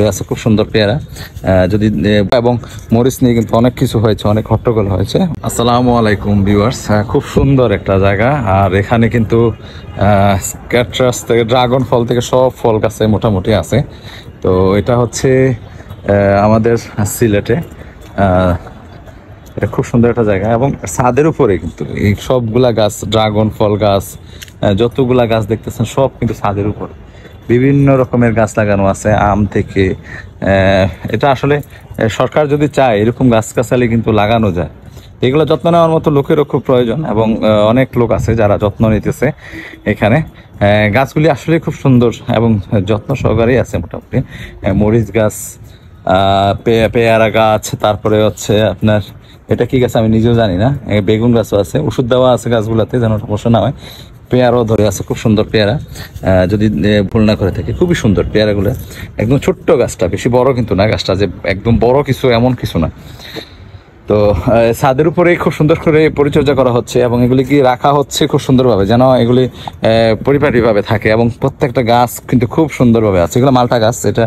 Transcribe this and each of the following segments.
আছে খুব সুন্দর পেয়ারা যদি এবং মরিচ নিয়ে কিন্তু অনেক কিছু হয়েছে, অনেক হট্টগোল হয়েছে। আসসালামু আলাইকুম ভিউয়ার্স, খুব সুন্দর একটা জায়গা। আর এখানে কিন্তু ক্যাটরাস থেকে ড্রাগন ফল থেকে সব ফল গাছে মোটামুটি আছে। তো এটা হচ্ছে আমাদের সিলেটে, এটা খুব সুন্দর একটা জায়গা এবং ছাদের উপরে কিন্তু এই সবগুলা গাছ, ড্রাগন ফল গাছ যতগুলা গাছ দেখতেছেন সব কিন্তু ছাদের উপরে বিভিন্ন রকমের গাছ লাগানো আছে, আম থেকে। এটা আসলে সরকার যদি চায় এরকম গাছগাছালি কিন্তু লাগানো যায়। এগুলো যত্ন নেওয়ার মতো লোকেরও খুব প্রয়োজন এবং অনেক লোক আছে যারা যত্ন নিতেছে এখানে। গাছগুলি আসলে খুব সুন্দর এবং যত্ন সহকারেই আছে মোটামুটি। মরিচ গাছ, পেয়ারা গাছ, তারপরে হচ্ছে আপনার এটা কি গাছ আমি নিজেও জানি না, বেগুন গাছও আছে, ওষুধ দেওয়া আছে গাছগুলাতে যেন সমস্যা না হয়। পেয়ারাও ধরে আছে, খুব সুন্দর পেয়ারা, যদি ভুল না করে থাকে খুবই সুন্দর পেয়ারাগুলো। একদম ছোট্ট গাছটা, বেশি বড় কিন্তু না গাছটা, যে একদম বড় কিছু এমন কিছু না। তো ছাদের উপরে খুব সুন্দর করে পরিচর্যা করা হচ্ছে এবং এগুলি কি রাখা হচ্ছে খুব সুন্দরভাবে যেন এগুলি পরিপাটিভাবে থাকে এবং প্রত্যেকটা গাছ কিন্তু খুব সুন্দরভাবে আছে। এগুলো মালটা গাছ, এটা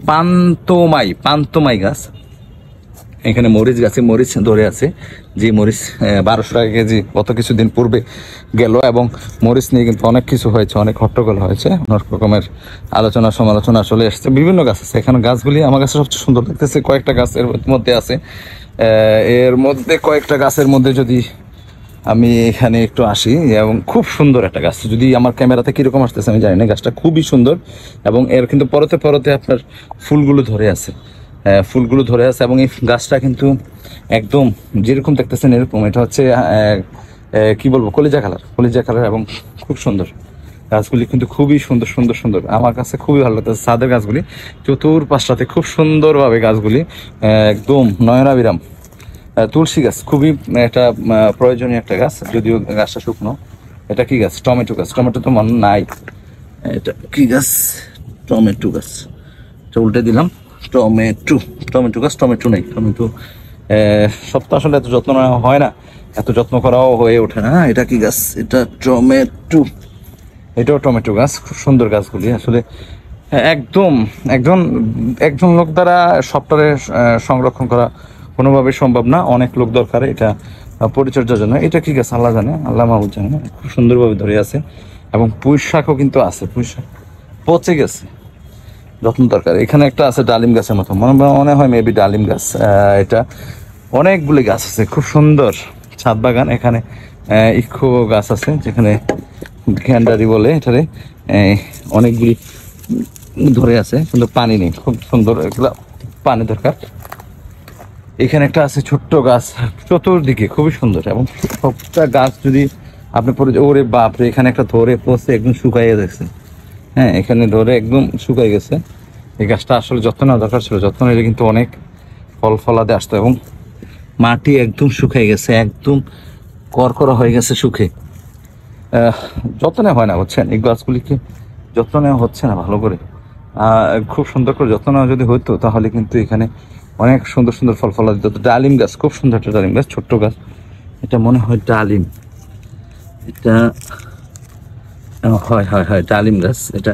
পান্তমাই গাছ। এখানে মরিচ গাছে মরিচ ধরে আছে, যে মরিচ 1200 টাকা কেজি কত কিছুদিন পূর্বে গেল এবং মরিচ নিয়ে কিন্তু অনেক কিছু হয়েছে, অনেক হট্টগোল হয়েছে, অনেক রকমের আলোচনা সমালোচনা চলে এসছে। বিভিন্ন গাছ আছে এখানে, গাছগুলি আমার কাছে সবচেয়ে সুন্দর লাগতেছে। কয়েকটা গাছের মধ্যে আছে, এর মধ্যে কয়েকটা গাছের মধ্যে যদি আমি এখানে একটু আসি, এবং খুব সুন্দর একটা গাছ, যদি আমার ক্যামেরাতে কিরকম আসতেছে আমি জানি না, গাছটা খুবই সুন্দর এবং এর কিন্তু পরতে পরতে আপনার ফুলগুলো ধরে আছে, এবং এই গাছটা কিন্তু একদম যেরকম দেখতেছেন এরকম। এটা হচ্ছে কি বলবো, কলিজা কালার এবং খুব সুন্দর। গাছগুলি কিন্তু খুবই সুন্দর সুন্দর সুন্দর, আমার কাছে খুবই ভালো লাগতেছে। ছাদের গাছগুলি চতুর্পাশটাতে খুব সুন্দরভাবে গাছগুলি একদম নয়নাবিরাম। তুলসী গাছ খুবই একটা প্রয়োজনীয় একটা গাছ, যদিও গাছটা শুকনো। এটা কি গাছ? টমেটো গাছ। টমেটো তো মনে নাই, এটা কি গাছ? টমেটো গাছ। এটা উল্টে দিলাম, টমেটো গাছ। টমেটো নেই, টমেটো সব তো আসলে এত যত্ন নেওয়া হয় না, এত যত্ন করাও হয়ে ওঠে না। এটা কি গাছ? এটা টমেটো, এটাও টমেটো গাছ। খুব সুন্দর গাছগুলি আসলে একজন লোক দ্বারা সবটারে সংরক্ষণ করা কোনোভাবে সম্ভব না, অনেক লোক দরকার এটা পরিচর্যার জন্য। এটা কি গাছ আল্লাহ জানে, আল্লাহ মাহবুব জানে না। খুব সুন্দরভাবে ধরে আছে এবং পুঁই শাকও কিন্তু আছে, পুঁই শাক পচে গেছে, যত্ন দরকার। এখানে একটা আছে ডালিম গাছের মতো, মনে হয় মেবি ডালিম গাছ। এটা অনেকগুলি গাছ আছে, খুব সুন্দর ছাদ বাগান। এখানে ইক্ষু গাছ আছে, যেখানে গ্যান্ডারি বলে এটারে, অনেকগুলি ধরে আছে, কিন্তু পানি নেই, খুব সুন্দর, এগুলো পানি দরকার। এখানে একটা আছে ছোট্ট গাছ, চতুর্দিকে খুবই সুন্দর এবং সবটা গাছ যদি আপনি ওরে বাপরে, এখানে একটা ধরে পচে একদম শুকাইয়ে গেছে। হ্যাঁ, এখানে ধরে একদম শুকাই গেছে। এই গাছটা আসলে যত্ন নেওয়া দরকার ছিল, যত্ন নিলে কিন্তু অনেক ফল ফলাতে আসতো। এবং মাটি একদম শুকাই গেছে, একদম করকরা হয়ে গেছে শুকে। যত্ন নেওয়া হয় না, বুঝছেন, এই গাছগুলিকে যত্ন নেওয়া হচ্ছে না ভালো করে। খুব সুন্দর করে যত্ন নেওয়া যদি হতো তাহলে কিন্তু এখানে অনেক সুন্দর সুন্দর ফল ফলা দিত। ডালিম গাছ, খুব সুন্দর একটা ডালিম গাছ, ছোট্ট গাছ। এটা মনে হয় ডালিম, এটা হয় ডালিম গাছ। এটা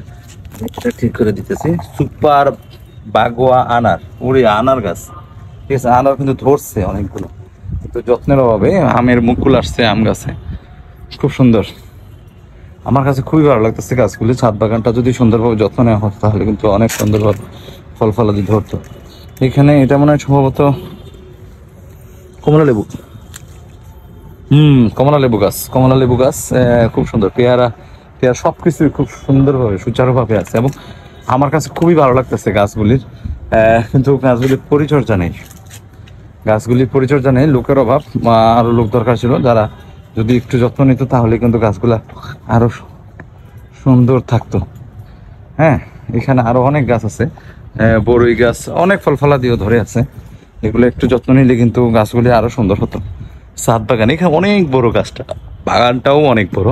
ঠিক করে দিতেছি। সুপার বাগোয়া আনার, আনার গাছ, ঠিক আছে। আনার কিন্তু ধরছে অনেকগুলো, কিন্তু যত্নের অভাবে আমের মুকুল আসছে আম গাছে। খুব সুন্দর, আমার কাছে খুবই ভালো লাগতেছে গাছগুলি। ছাদ বাগানটা যদি সুন্দরভাবে যত্ন নেওয়া হতো তাহলে কিন্তু অনেক সুন্দরভাবে ফল ফলাদি ধরতো। এখানে এটা মনে হয় সম্ভবত কমলা লেবু গাছ। খুব সুন্দর পেয়ারা সবকিছু খুব সুন্দরভাবে সুচারুভাবে আছে এবং আমার কাছে খুবই ভালো লাগতেছে গাছগুলির। কিন্তু গাছগুলির পরিচর্যা নেই, লোকের অভাব। আরো লোক দরকার ছিল, যারা যদি একটু যত্ন নিত তাহলে কিন্তু গাছগুলা আরো সুন্দর থাকতো। হ্যাঁ, এখানে আরো অনেক গাছ আছে, বড়ই গাছ, অনেক ফল ফলাদিও ধরে আছে। এগুলো একটু যত্ন নিলে কিন্তু গাছগুলি আরো সুন্দর হতো। ছাদ বাগান, এখানে অনেক বড় গাছটা, বাগানটাও অনেক বড়।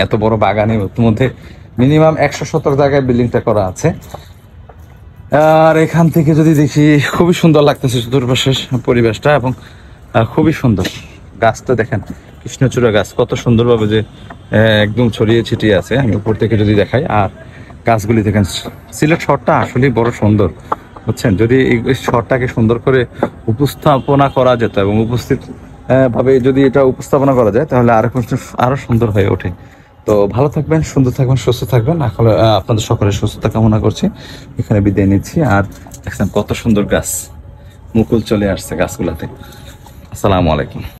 এত বড় বাগানের মধ্যে মিনিমাম 100 শতক জায়গায় বিল্ডিংটা করা আছে। আর এখান থেকে যদি দেখি খুবই সুন্দর লাগতেছে চতুর্পাশের পরিবেশটা এবং খুবই সুন্দর। গাছটা দেখেন, কৃষ্ণচূড়া গাছ কত সুন্দরভাবে যে একদম ছড়িয়ে ছিটিয়ে আছে। আমি উপর থেকে যদি দেখাই, আর গাছগুলি দেখেন। সিলেট শহরটা আসলেই বড় সুন্দর, বুঝছেন। যদি এই শহরটাকে সুন্দর করে উপস্থাপনা করা যেত এবং উপস্থিত ভাবে যদি এটা উপস্থাপনা করা যায় তাহলে আরো সুন্দর হয়ে ওঠে। তো ভালো থাকবেন, সুন্দর থাকবেন, সুস্থ থাকবেন। এখন আপনাদের সকলের সুস্থতা কামনা করছি, এখানে বিদায় নিচ্ছি। আর দেখছেন কত সুন্দর গাছ, মুকুল চলে আসছে গাছগুলাতে। আসসালামু আলাইকুম।